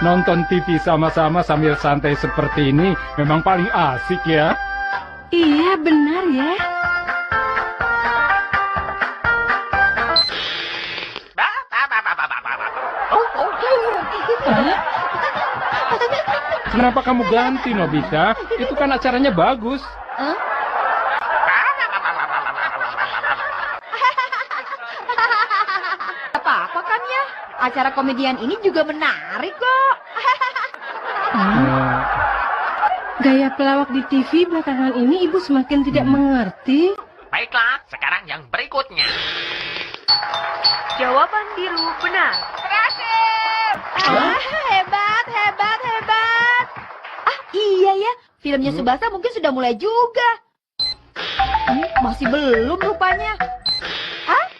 Nonton TV sama-sama sambil santai seperti ini memang paling asik ya. Iya, benar ya. Kenapa kamu ganti, Nobita? Itu kan acaranya bagus. Apa-apa kan ya? Acara komedian ini juga menarik kok. Gaya pelawak di TV belakangan ini ibu semakin tidak mengerti. Baiklah, sekarang yang berikutnya. Jawaban biru benar. Hebat, hebat, hebat. Iya ya, filmnya Subasa mungkin sudah mulai juga. Masih belum rupanya.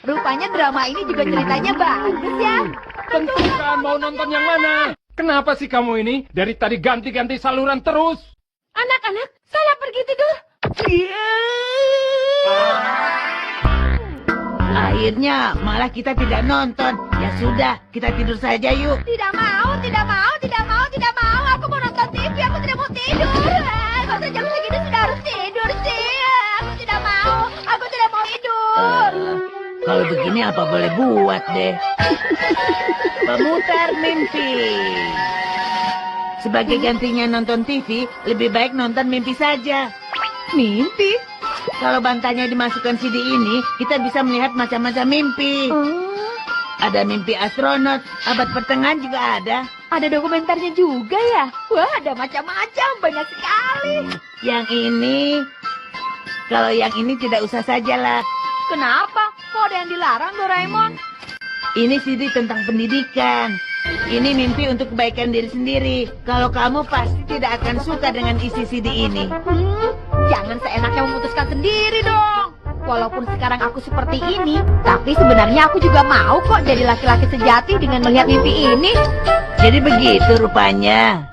Rupanya drama ini juga ceritanya bagus ya. Tentukan mau nonton yang mana. Kenapa sih kamu ini dari tadi ganti-ganti saluran terus? Anak-anak, salah pergi tidur. Akhirnya malah kita tidak nonton. Ya sudah, kita tidur saja yuk. Tidak mau, tidak mau, tidak mau, tidak mau. Aku mau nonton TV, aku tidak mau tidur. Masa jam segini sudah harus tidur sih. Aku tidak mau, aku tidak mau tidur. Kalau begini apa boleh buat deh. Pemutar mimpi. Sebagai gantinya nonton TV, lebih baik nonton mimpi saja. Mimpi? Kalau bantalnya dimasukkan CD ini, kita bisa melihat macam-macam mimpi. Ada mimpi astronot, abad pertengahan juga ada. Ada dokumenternya juga ya? Wah, ada macam-macam, banyak sekali. Yang ini, kalau yang ini tidak usah sajalah. Kenapa? Kok ada yang dilarang, Doraemon? Ini CD tentang pendidikan. Ini mimpi untuk kebaikan diri sendiri. Kalau kamu pasti tidak akan suka dengan isi CD ini. Jangan seenaknya memutuskan sendiri dong. Walaupun sekarang aku seperti ini, tapi sebenarnya aku juga mau kok jadi laki-laki sejati dengan melihat mimpi ini. Jadi begitu rupanya.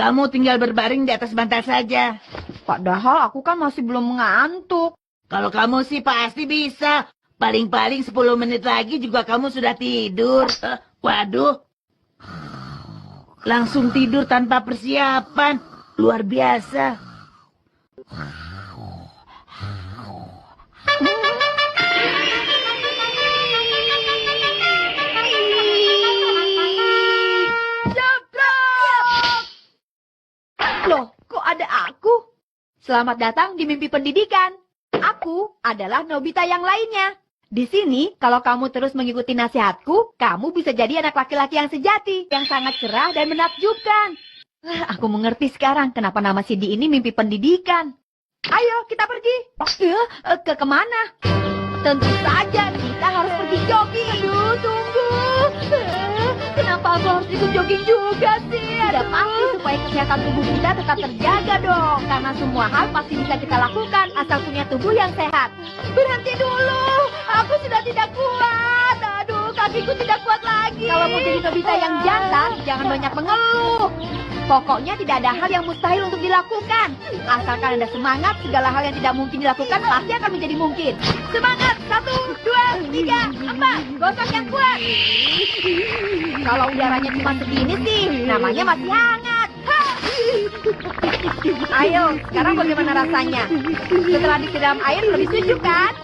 Kamu tinggal berbaring di atas bantal saja. Padahal aku kan masih belum mengantuk. Kalau kamu sih pasti bisa. Paling-paling 10 menit lagi juga kamu sudah tidur. Waduh. Langsung tidur tanpa persiapan. Luar biasa. Loh, kok ada aku? Selamat datang di mimpi pendidikan. Aku adalah Nobita yang lainnya. Di sini, kalau kamu terus mengikuti nasihatku, kamu bisa jadi anak laki-laki yang sejati, yang sangat cerah dan menakjubkan. Aku mengerti sekarang kenapa nama CD ini mimpi pendidikan. Ayo, kita pergi. Kemana? Tentu saja, kita harus pergi jogging. Aduh, tunggu. Kenapa aku harus ikut jogging juga sih? Ada pasti supaya kesehatan tubuh kita tetap terjaga dong. Karena semua hal pasti bisa kita lakukan asal punya tubuh yang sehat. Berhenti dulu. Aku sudah tidak kuat. Aduh, kakiku tidak kuat lagi. Kalau mau jadi Nobita yang jantan, jangan banyak mengeluh. Pokoknya tidak ada hal yang mustahil untuk dilakukan. Asalkan ada semangat, segala hal yang tidak mungkin dilakukan pasti akan menjadi mungkin. Semangat! 1, 2, 3, 4. Gosok yang kuat. Kalau udaranya cuma segini sih, namanya masih hangat. Ayo, sekarang bagaimana rasanya? Setelah disiram air lebih sejuk kan?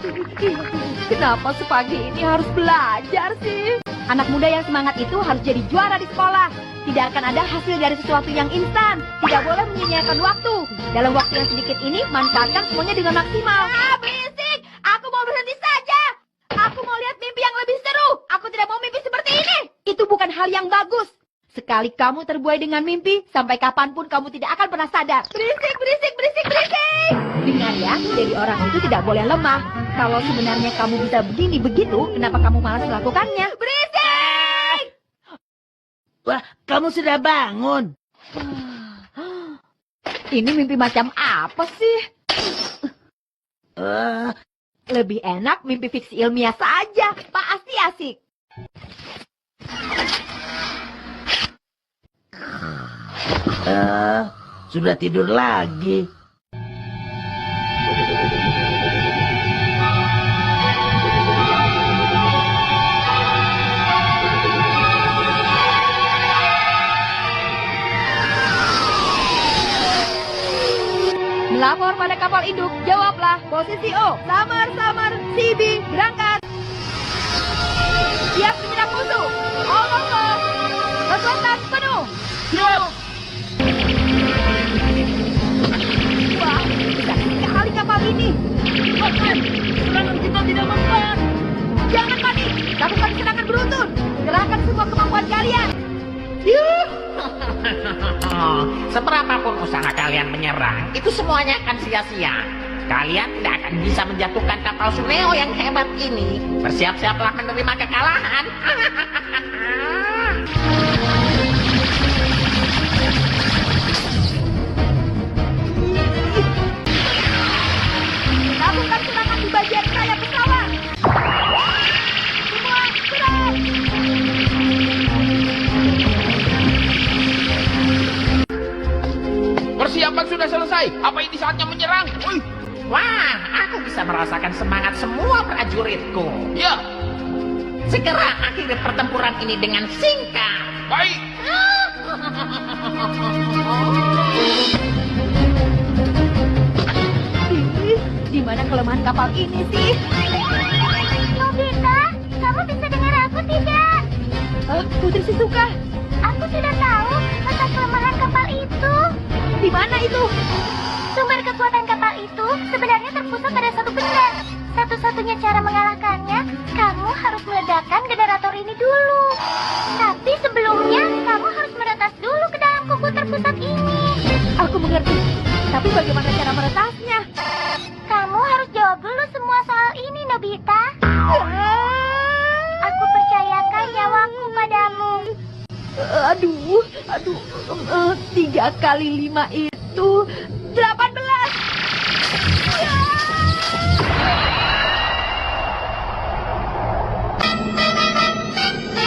Kenapa sepagi ini harus belajar sih? Anak muda yang semangat itu harus jadi juara di sekolah. Tidak akan ada hasil dari sesuatu yang instan. Tidak boleh menyia-nyiakan waktu. Dalam waktu yang sedikit ini, manfaatkan semuanya dengan maksimal. Berisik! Aku mau berhenti saja. Aku mau lihat mimpi yang lebih seru. Aku tidak mau mimpi seperti ini. Itu bukan hal yang bagus. Sekali kamu terbuai dengan mimpi, sampai kapanpun kamu tidak akan pernah sadar. Berisik, berisik, berisik, berisik! Dengar ya, jadi orang itu tidak boleh lemah. Kalau sebenarnya kamu bisa begini begitu, kenapa kamu malas melakukannya? Berisik! Wah, kamu sudah bangun. Ini mimpi macam apa sih? Lebih enak mimpi fiksi ilmiah saja. Pasti asik. Sudah tidur lagi. kapal induk, jawablah. Posisi O. Samar, CB, berangkat. Siap menyerang musuh. Kosong. Kekuatan penuh. Siap. Wah, besar sekali kapal ini. Kapten, serangan kita tidak mempan. Jangan panik. Lakukan serangan beruntun. Kerahkan semua kemampuan kalian. Seberapapun usaha kalian menyerang, itu semuanya akan sia-sia. Kalian tidak akan bisa menjatuhkan kapal Suneo yang hebat ini. Bersiap-siaplah menerima kekalahan. Lakukan serangan di bagian sayap pesawat. Semua serang. Persiapan sudah selesai. Apa ini saatnya menyerang? Wah, aku bisa merasakan semangat semua prajuritku. Ya, Segera akhiri pertempuran ini dengan singkat. baik. Di mana kelemahan kapal ini sih? Nobita, kamu bisa dengar aku tidak? Putri Shizuka, Aku sudah tahu tentang kelemahan kapal itu. di mana itu? Sumber kekuatan kapal itu sebenarnya terpusat pada satu benda. Satu-satunya cara mengalahkannya, kamu harus meledakkan generator ini dulu. Tapi sebelumnya, kamu harus meretas dulu ke dalam kuku terpusat ini. Aku mengerti. Tapi bagaimana cara meretasnya? Kamu harus jawab dulu semua soal ini, Nobita. Aku percayakan nyawaku padamu. Aduh, 3 kali 5 itu 18.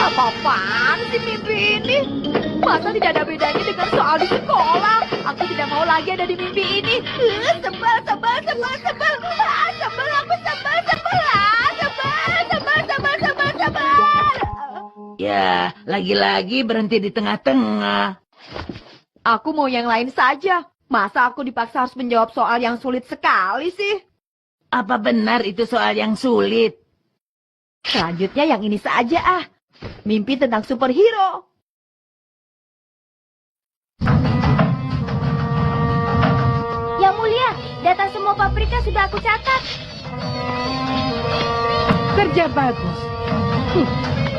Apa-apaan sih mimpi ini? Masa tidak ada bedanya dengan soal di sekolah? Aku tidak mau lagi ada di mimpi ini. Sebel. Ya, lagi-lagi berhenti di tengah-tengah. Aku mau yang lain saja. Masa aku dipaksa harus menjawab soal yang sulit sekali sih? Apa benar itu soal yang sulit? Selanjutnya yang ini saja ah. Mimpi tentang superhero. Yang mulia, data semua pabriknya sudah aku catat. Kerja bagus.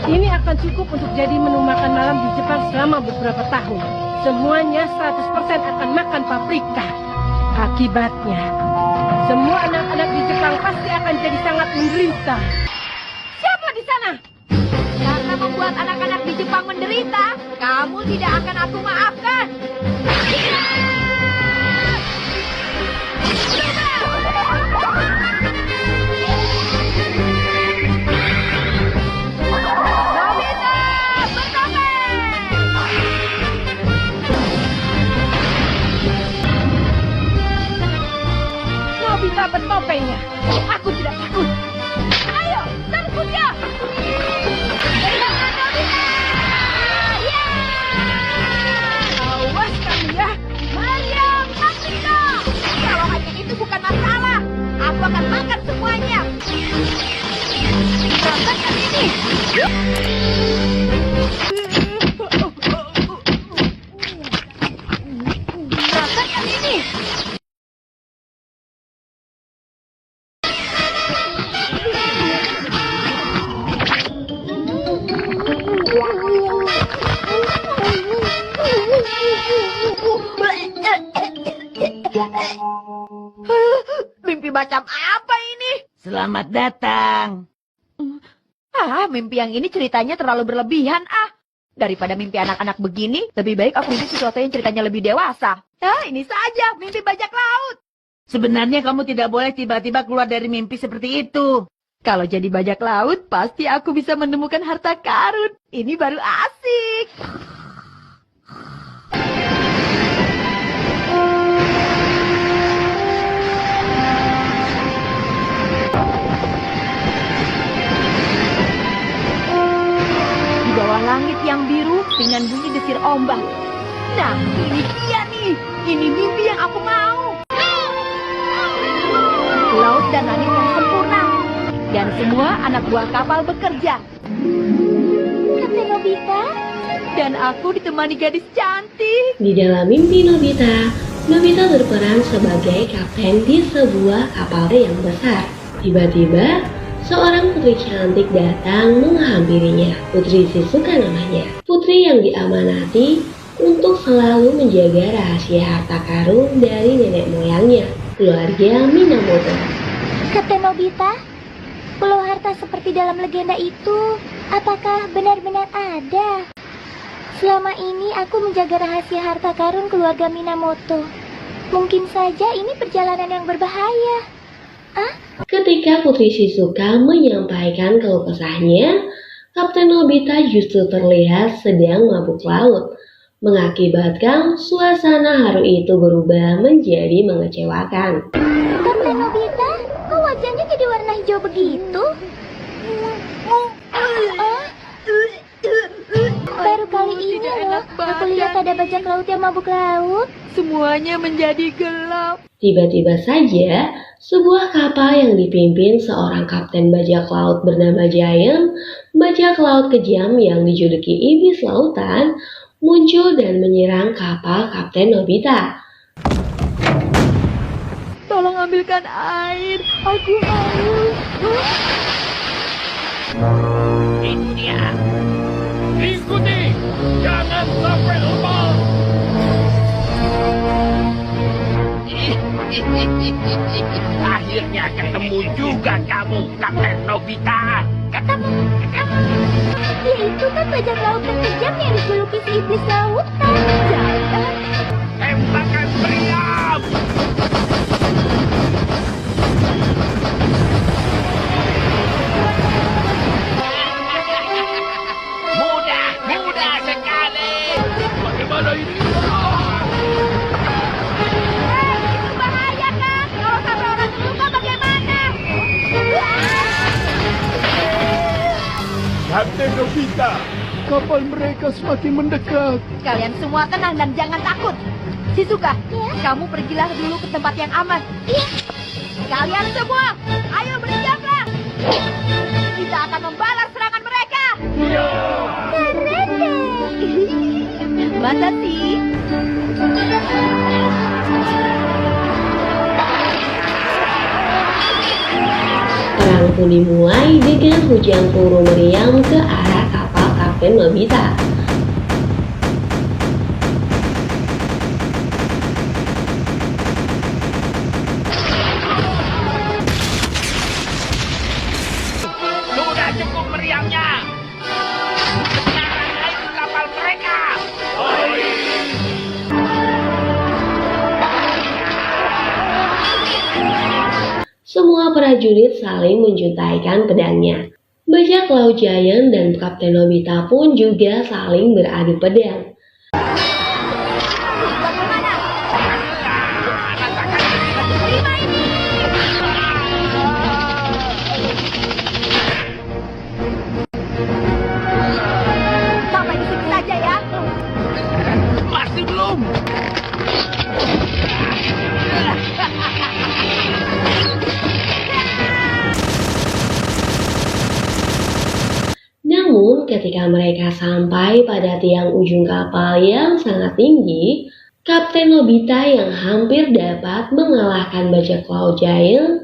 Ini akan cukup untuk jadi menu makan malam di Jepang selama beberapa tahun. Semuanya 100% akan makan paprika. Akibatnya, semua anak-anak di Jepang pasti akan jadi sangat menderita. Siapa di sana? Karena membuat anak-anak di Jepang menderita, kamu tidak akan aku maafkan. Nobita, bertopeng! Nobita bertopengnya. Aku tidak takut. Ayo, serbu dia! Kehilangan Nobita! Ya! Awas kamu ya! Mario, Paprika! Kalau hanya itu bukan masalah, aku akan makan semuanya! Rasakan ini! Rasakan ini! Mimpi macam apa ini? Selamat datang. Mimpi yang ini ceritanya terlalu berlebihan Daripada mimpi anak-anak begini, lebih baik aku mimpi sesuatu yang ceritanya lebih dewasa. Ini saja, mimpi bajak laut. Sebenarnya kamu tidak boleh tiba-tiba keluar dari mimpi seperti itu. Kalau jadi bajak laut, pasti aku bisa menemukan harta karun. Ini baru asik. Di bawah langit yang biru dengan bunyi desir ombak. Nah, ini dia nih. Ini mimpi yang aku mau. laut dan langit yang sempurna. Dan semua anak buah kapal bekerja. Kapten Nobita, Dan aku ditemani gadis cantik. Di dalam mimpi Nobita, Nobita berperan sebagai kapten di sebuah kapal yang besar. Tiba-tiba, seorang putri cantik datang menghampirinya. Putri Shizuka namanya. Putri yang diamanati untuk selalu menjaga rahasia harta karun dari nenek moyangnya, keluarga Minamoto. Kapten Nobita, pulau harta seperti dalam legenda itu, apakah benar-benar ada? Selama ini aku menjaga rahasia harta karun keluarga Minamoto. Mungkin saja ini perjalanan yang berbahaya. Ketika Putri Shizuka menyampaikan keluh kesahnya, Kapten Nobita justru terlihat sedang mabuk laut, mengakibatkan suasana haru itu berubah menjadi mengecewakan. Kapten Nobita, kok wajahnya jadi warna hijau begitu? Baru kali ini loh, aku lihat ada bajak laut yang mabuk laut. Semuanya menjadi gelap. Tiba-tiba saja, sebuah kapal yang dipimpin seorang kapten bajak laut bernama Giant, bajak laut kejam yang dijuluki iblis lautan, muncul dan menyerang kapal Kapten Nobita. Tolong ambilkan air. Aku haus. Itu dia. Ikuti, jangan sampai lepas. Akhirnya ketemu juga kamu, Kapten Nobita. Ketemu. Ya itu kan bajak laut terkejam yang dijuluki si iblis lautan. Jangan. Tembakan meriam. Mudah sekali. Bagaimana ini? Itu bahaya kan? Kalau sampai orang terluka bagaimana? Kapten Nobita, kapal mereka semakin mendekat. Kalian semua tenang dan jangan takut. Shizuka, kamu pergilah dulu ke tempat yang aman. Kalian semua, ayo bersiaplah. Kita akan membalas serangan mereka. Keren deh. Masa sih? Perang pun dimulai dengan hujan peluru meriam ke arah kapal Kapten Nobita. Sudah cukup meriamnya. Sekarang naik ke kapal mereka. Semua prajurit saling menjuntaikan pedangnya. Bajak laut Giant dan Kapten Nobita pun juga saling beradu pedang. Bagaimana? Terima ini. Sampai di sini saja ya. Masih belum. Namun ketika mereka sampai pada tiang ujung kapal yang sangat tinggi, Kapten Nobita yang hampir dapat mengalahkan bajak laut Giant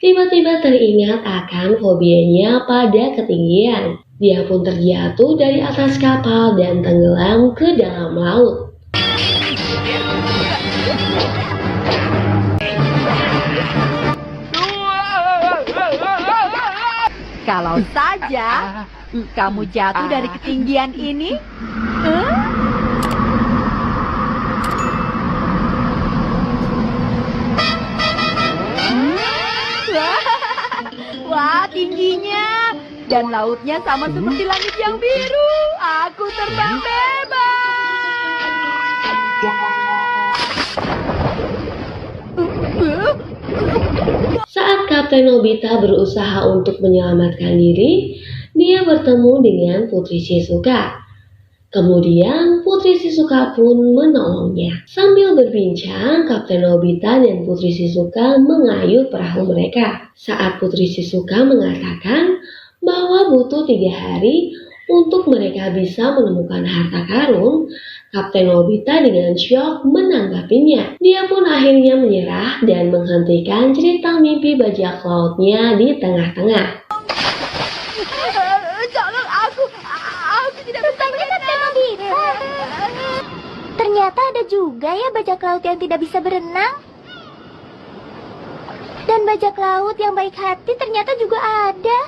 tiba-tiba teringat akan fobianya pada ketinggian. Dia pun terjatuh dari atas kapal dan tenggelam ke dalam laut. Kalau saja kamu jatuh dari ketinggian ini, wah, tingginya dan lautnya sama seperti langit yang biru. Aku terbang bebas. Saat Kapten Nobita berusaha untuk menyelamatkan diri, dia bertemu dengan Putri Shizuka. Kemudian Putri Putri Shizuka pun menolongnya. Sambil berbincang, Kapten Nobita dan Putri Shizuka mengayuh perahu mereka. Saat Putri Shizuka mengatakan bahwa butuh 3 hari untuk mereka bisa menemukan harta karun, Kapten Nobita dengan syok menanggapinya. Dia pun akhirnya menyerah dan menghentikan cerita mimpi bajak lautnya di tengah-tengah. Tolong aku tidak bisa berenang. Ternyata ada juga ya bajak laut yang tidak bisa berenang. Dan bajak laut yang baik hati ternyata juga ada.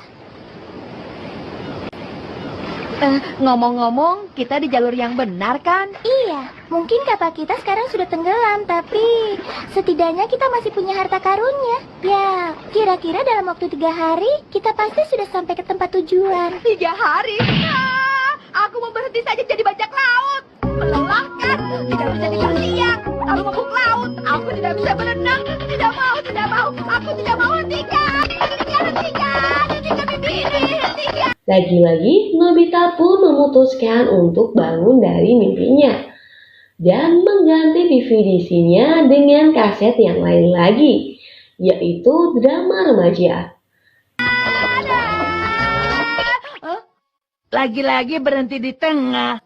Ngomong-ngomong, kita di jalur yang benar kan? Iya, mungkin kapal kita sekarang sudah tenggelam, tapi setidaknya kita masih punya harta karunnya. Ya, kira-kira dalam waktu 3 hari, kita pasti sudah sampai ke tempat tujuan. 3 hari? Aku mau berhenti saja jadi bajak laut. Melelahkan, tidak bisa tinggal siang. Kalau mabuk laut, aku tidak bisa berenang. Tidak mau. Aku tidak mau hentikan mimpi ini, hentikan. Lagi-lagi, Nobita pun memutuskan untuk bangun dari mimpinya dan mengganti DVD-nya dengan kaset yang lain lagi, yaitu drama remaja. Lagi-lagi berhenti di tengah.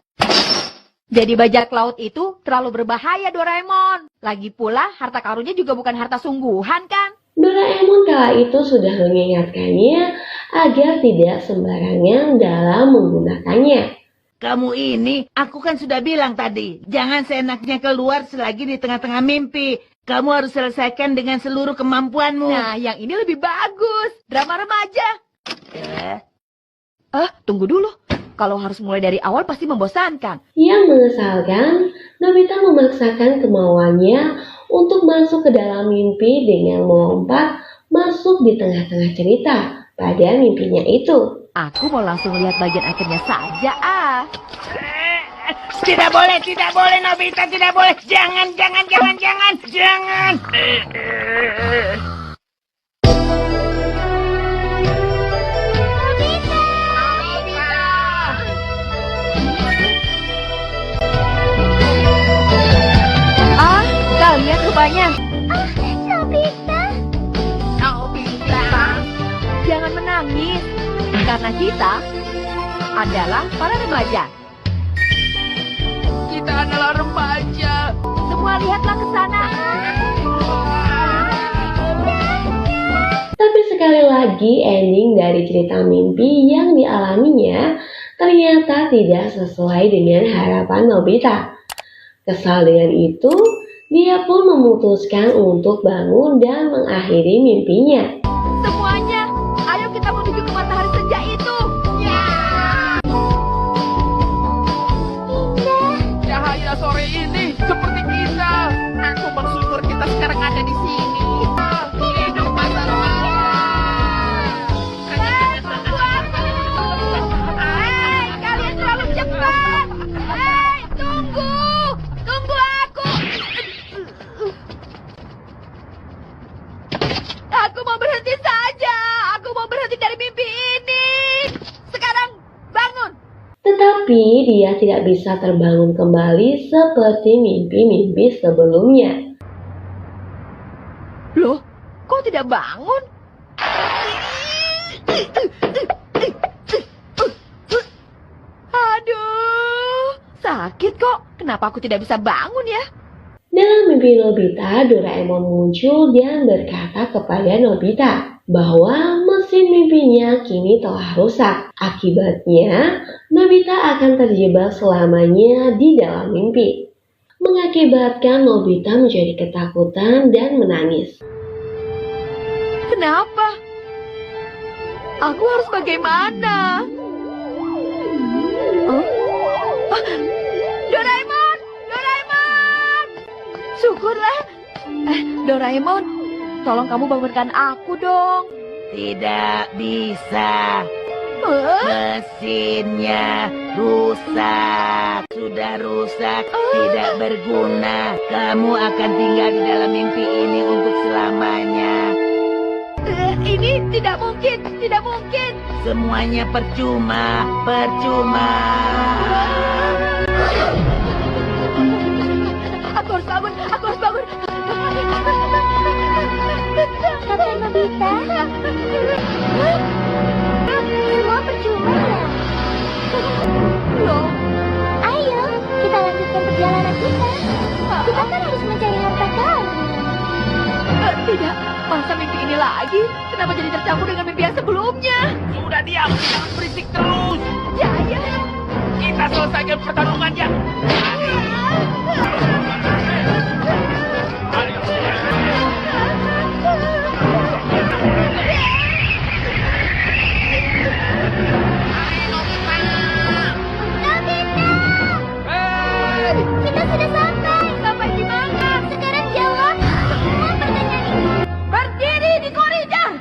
Jadi bajak laut itu terlalu berbahaya, Doraemon. Lagi pula, harta karunnya juga bukan harta sungguhan kan? Doraemon kala itu sudah mengingatkannya agar tidak sembarangan dalam menggunakannya. Kamu ini, aku kan sudah bilang tadi, jangan seenaknya keluar selagi di tengah-tengah mimpi. Kamu harus selesaikan dengan seluruh kemampuanmu. Nah, yang ini lebih bagus. Drama remaja. Tunggu dulu. Kalau harus mulai dari awal pasti membosankan. Yang mengesalkan, Nobita memaksakan kemauannya untuk masuk ke dalam mimpi dengan melompat masuk di tengah-tengah cerita pada mimpinya itu. Aku mau langsung lihat bagian akhirnya saja, Tidak boleh Nobita, tidak boleh. Jangan. Lihat rupanya. Nobita. Jangan menangis. Karena kita adalah para remaja. Kita adalah remaja. Semua lihatlah ke sana. Tapi sekali lagi ending dari cerita mimpi yang dialaminya ternyata tidak sesuai dengan harapan Nobita. Kesal dengan itu, dia pun memutuskan untuk bangun dan mengakhiri mimpinya. Semuanya, ayo kita menuju ke matahari senja itu. Cahaya sore ini seperti kita. Aku bersyukur kita sekarang ada di sini. Hidup masa remaja. Kalian terlalu cepat. Tunggu aku. Aku mau berhenti saja. Aku mau berhenti dari mimpi ini. Sekarang bangun. Tetapi dia tidak bisa terbangun kembali seperti mimpi-mimpi sebelumnya. Loh, kok tidak bangun? Aduh, sakit kok. Kenapa aku tidak bisa bangun ya? Dalam mimpi Nobita, Doraemon muncul dan berkata kepada Nobita bahwa mesin mimpinya kini telah rusak. Akibatnya, Nobita akan terjebak selamanya di dalam mimpi, mengakibatkan Nobita menjadi ketakutan dan menangis. Kenapa? Aku harus bagaimana? Doraemon! Syukurlah. Doraemon, tolong kamu bangunkan aku dong. Tidak bisa. Mesinnya rusak. Sudah rusak, tidak berguna. Kamu akan tinggal di dalam mimpi ini untuk selamanya. Ini tidak mungkin. Semuanya percuma. Kapten Nobita. Semua percuma ya? Loh, Ayo, kita lanjutkan perjalanan kita. Kita kan harus mencari harta karun. tidak. Masa mimpi ini lagi? Kenapa jadi tercampur dengan mimpi yang sebelumnya? Sudah diam, jangan berisik terus. Jaya. Kita selesaikan pertarungannya. Kita sudah sampai. Sampai di mana? Sekarang jawab semua pertanyaan ini. Berdiri di koridor.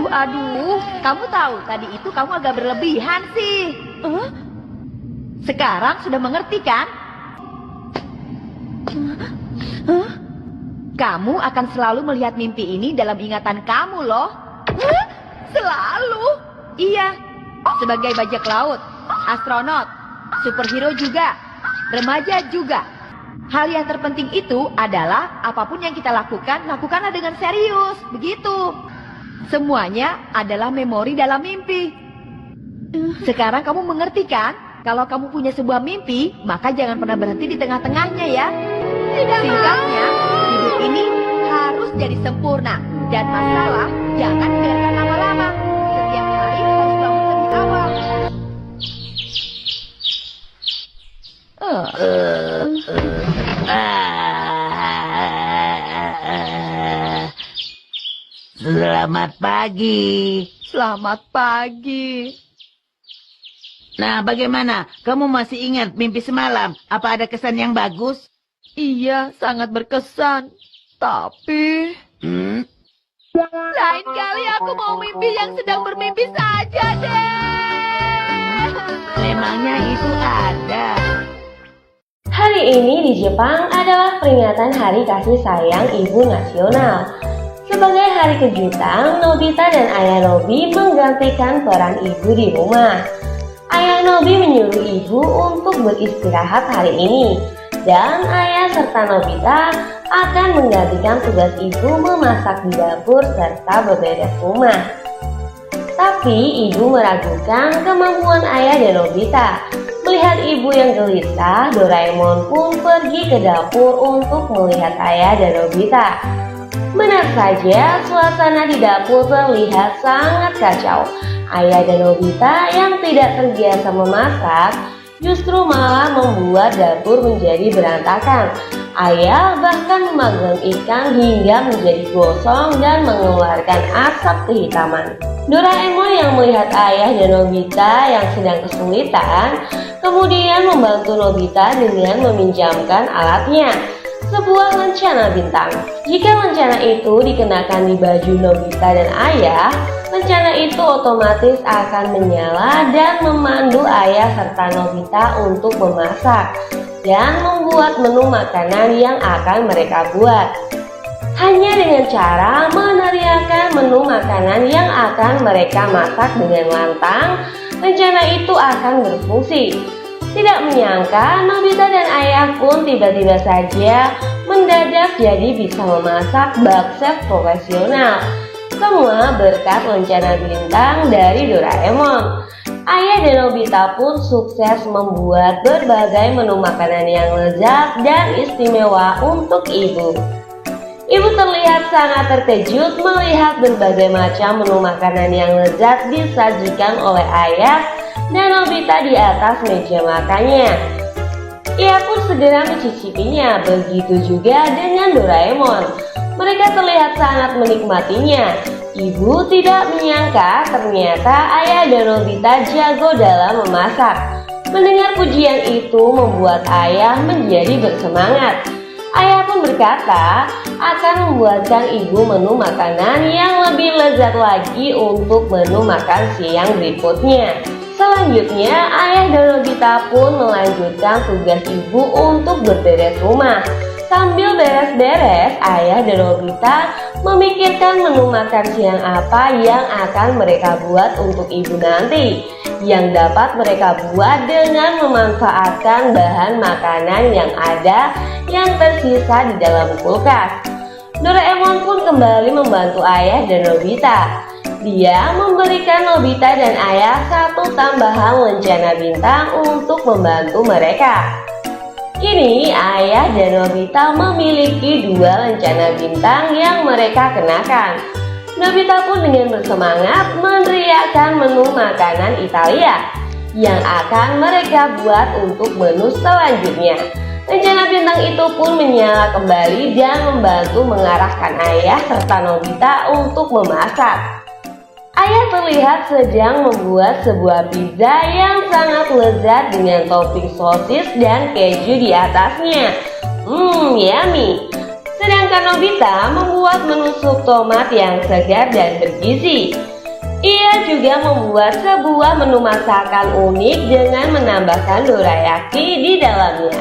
Aduh, kamu tahu tadi itu kamu agak berlebihan sih. Sekarang sudah mengerti kan? Kamu akan selalu melihat mimpi ini dalam ingatan kamu loh. Selalu? Iya, sebagai bajak laut, astronot, superhero juga, remaja juga. Hal yang terpenting itu adalah apapun yang kita lakukan, lakukanlah dengan serius, begitu. Semuanya adalah memori dalam mimpi. Sekarang kamu mengerti kan? Kalau kamu punya sebuah mimpi, maka jangan pernah berhenti di tengah-tengahnya ya. Singkatnya, hidup ini harus jadi sempurna. Dan masalah jangan dibiarkan lama-lama. Setiap hari harus bangun lebih awal. Selamat pagi. Selamat pagi. Nah, bagaimana? Kamu masih ingat mimpi semalam? Apa ada kesan yang bagus? Iya, sangat berkesan. Tapi lain kali aku mau mimpi yang sedang bermimpi saja deh. Memangnya itu ada. Hari ini di Jepang adalah peringatan Hari Kasih Sayang Ibu Nasional. Sebagai hari kejutan, Nobita dan Ayah Nobi menggantikan peran ibu di rumah. Ayah Nobi menyuruh ibu untuk beristirahat hari ini, dan ayah serta Nobita akan menggantikan tugas ibu memasak di dapur serta beberes rumah. Tapi ibu meragukan kemampuan ayah dan Nobita. Melihat ibu yang gelisah, Doraemon pun pergi ke dapur untuk melihat ayah dan Nobita. Benar saja, suasana di dapur terlihat sangat kacau. Ayah dan Nobita yang tidak terbiasa memasak justru malah membuat dapur menjadi berantakan. Ayah bahkan memanggang ikan hingga menjadi gosong dan mengeluarkan asap kehitaman. Doraemon yang melihat ayah dan Nobita yang sedang kesulitan, kemudian membantu Nobita dengan meminjamkan alatnya, sebuah lencana bintang. Jika lencana itu dikenakan di baju Nobita dan ayah, lencana itu otomatis akan menyala dan memandu ayah serta Nobita untuk memasak dan membuat menu makanan yang akan mereka buat. Hanya dengan cara meneriakkan menu makanan yang akan mereka masak dengan lantang, lencana itu akan berfungsi. Tidak menyangka, Nobita dan ayah pun tiba-tiba saja mendadak jadi bisa memasak bak chef profesional. Semua berkat lencana bintang dari Doraemon. Ayah dan Nobita pun sukses membuat berbagai menu makanan yang lezat dan istimewa untuk ibu. Ibu terlihat sangat terkejut melihat berbagai macam menu makanan yang lezat disajikan oleh ayah dan Nobita di atas meja makannya. Ia pun segera mencicipinya, begitu juga dengan Doraemon. Mereka terlihat sangat menikmatinya. Ibu tidak menyangka ternyata ayah dan Nobita jago dalam memasak. Mendengar pujian itu membuat ayah menjadi bersemangat. Ayah pun berkata akan membuatkan ibu menu makanan yang lebih lezat lagi untuk menu makan siang berikutnya. Selanjutnya, ayah dan Nobita pun melanjutkan tugas ibu untuk berberes rumah. Sambil beres-beres, ayah dan Nobita memikirkan menu makan siang apa yang akan mereka buat untuk ibu nanti, yang dapat mereka buat dengan memanfaatkan bahan makanan yang ada yang tersisa di dalam kulkas. Doraemon pun kembali membantu ayah dan Nobita. Dia memberikan Nobita dan ayah satu tambahan lencana bintang untuk membantu mereka. Kini ayah dan Nobita memiliki 2 lencana bintang yang mereka kenakan. Nobita pun dengan bersemangat meneriakkan menu makanan Italia yang akan mereka buat untuk menu selanjutnya. Lencana bintang itu pun menyala kembali dan membantu mengarahkan ayah serta Nobita untuk memasak. Ayah terlihat sedang membuat sebuah pizza yang sangat lezat dengan topping sosis dan keju di atasnya. Yummy. Sedangkan Nobita membuat menu sup tomat yang segar dan bergizi. Ia juga membuat sebuah menu masakan unik dengan menambahkan dorayaki di dalamnya.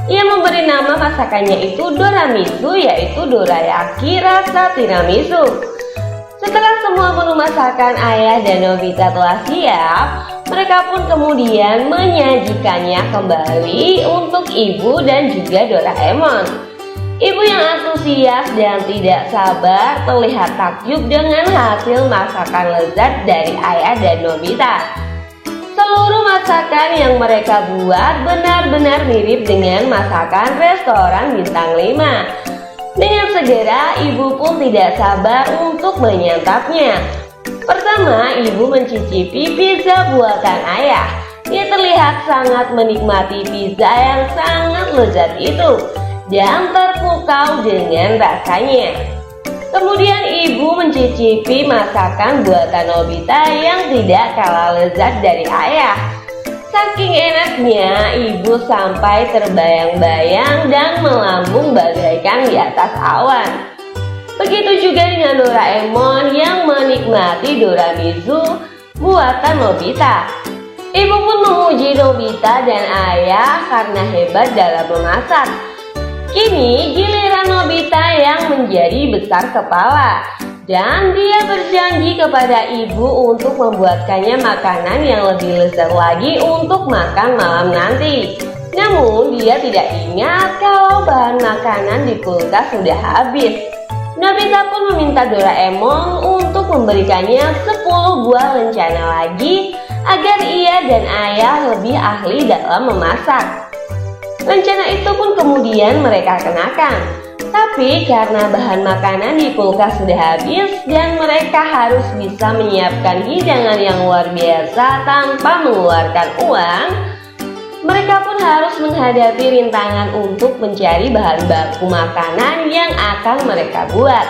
Ia memberi nama masakannya itu doramisu, yaitu dorayaki rasa tiramisu. Setelah semua menu masakan ayah dan Nobita telah siap, mereka pun kemudian menyajikannya kembali untuk ibu dan juga Doraemon. Ibu yang antusias dan tidak sabar terlihat takjub dengan hasil masakan lezat dari ayah dan Nobita. Seluruh masakan yang mereka buat benar-benar mirip dengan masakan restoran bintang 5. Dengan segera, ibu pun tidak sabar untuk menyantapnya. Pertama, ibu mencicipi pizza buatan ayah. Ia terlihat sangat menikmati pizza yang sangat lezat itu dan terpukau dengan rasanya. Kemudian ibu mencicipi masakan buatan Nobita yang tidak kalah lezat dari ayah. Saking enaknya, ibu sampai terbayang-bayang dan melambung bagaikan di atas awan. Begitu juga dengan Doraemon yang menikmati doramisu buatan Nobita. Ibu pun memuji Nobita dan ayah karena hebat dalam memasak. Kini giliran Nobita yang menjadi besar kepala. Dan dia berjanji kepada ibu untuk membuatkannya makanan yang lebih lezat lagi untuk makan malam nanti. Namun dia tidak ingat kalau bahan makanan di kulkas sudah habis. Nobita pun meminta Doraemon untuk memberikannya 10 buah lencana lagi agar ia dan ayah lebih ahli dalam memasak. Lencana itu pun kemudian mereka kenakan. Tapi karena bahan makanan di kulkas sudah habis dan mereka harus bisa menyiapkan hidangan yang luar biasa tanpa mengeluarkan uang, mereka pun harus menghadapi rintangan untuk mencari bahan baku makanan yang akan mereka buat.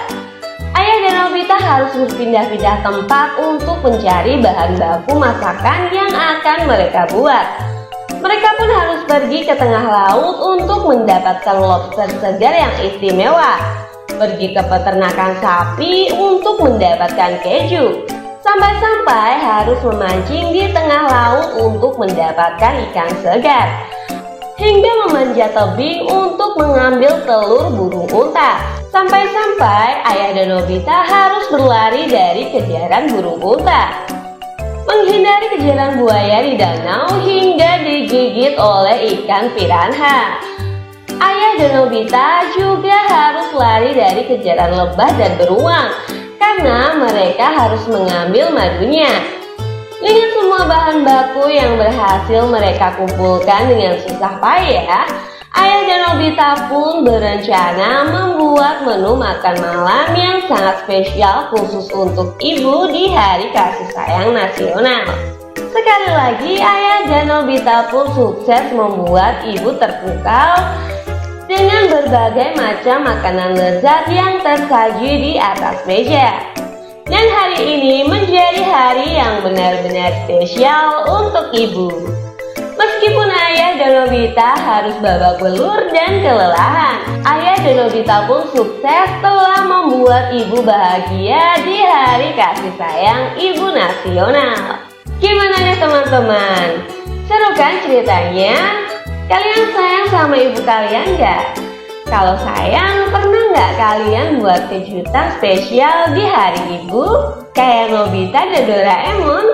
Ayah dan Nobita harus berpindah-pindah tempat untuk mencari bahan baku masakan yang akan mereka buat. Mereka pun harus pergi ke tengah laut untuk mendapatkan lobster segar yang istimewa, pergi ke peternakan sapi untuk mendapatkan keju, sampai-sampai harus memancing di tengah laut untuk mendapatkan ikan segar, hingga memanjat tebing untuk mengambil telur burung unta. Sampai-sampai ayah dan Nobita harus berlari dari kejaran burung unta, menghindari kejaran buaya di danau hingga digigit oleh ikan piranha. Ayah dan Nobita juga harus lari dari kejaran lebah dan beruang karena mereka harus mengambil madunya. Dengan semua bahan baku yang berhasil mereka kumpulkan dengan susah payah, ayah dan Nobita pun berencana membuat menu makan malam yang sangat spesial khusus untuk ibu di Hari Kasih Sayang Nasional. Sekali lagi, ayah dan Nobita pun sukses membuat ibu terpukau dengan berbagai macam makanan lezat yang tersaji di atas meja. Dan hari ini menjadi hari yang benar-benar spesial untuk ibu. Meskipun ayah dan Nobita harus babak belur dan kelelahan, ayah dan Nobita pun sukses telah membuat ibu bahagia di hari kasih sayang ibu nasional. Gimana nih teman-teman? Seru kan ceritanya? Kalian sayang sama ibu kalian gak? Kalau sayang, pernah nggak kalian buat kejutan spesial di hari ibu? Kayak Nobita dan Doraemon?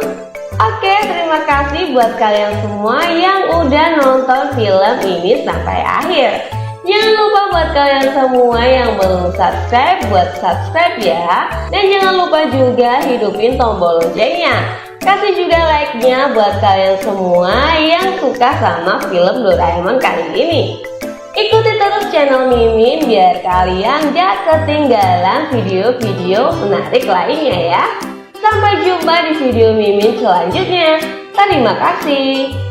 Oke, terima kasih buat kalian semua yang udah nonton film ini sampai akhir. Jangan lupa buat kalian semua yang belum subscribe, buat subscribe ya. Dan jangan lupa juga hidupin tombol loncengnya. Kasih juga like-nya buat kalian semua yang suka sama film Doraemon kali ini. Ikuti terus channel Mimin biar kalian gak ketinggalan video-video menarik lainnya ya. Sampai jumpa di video Mimin selanjutnya. Terima kasih.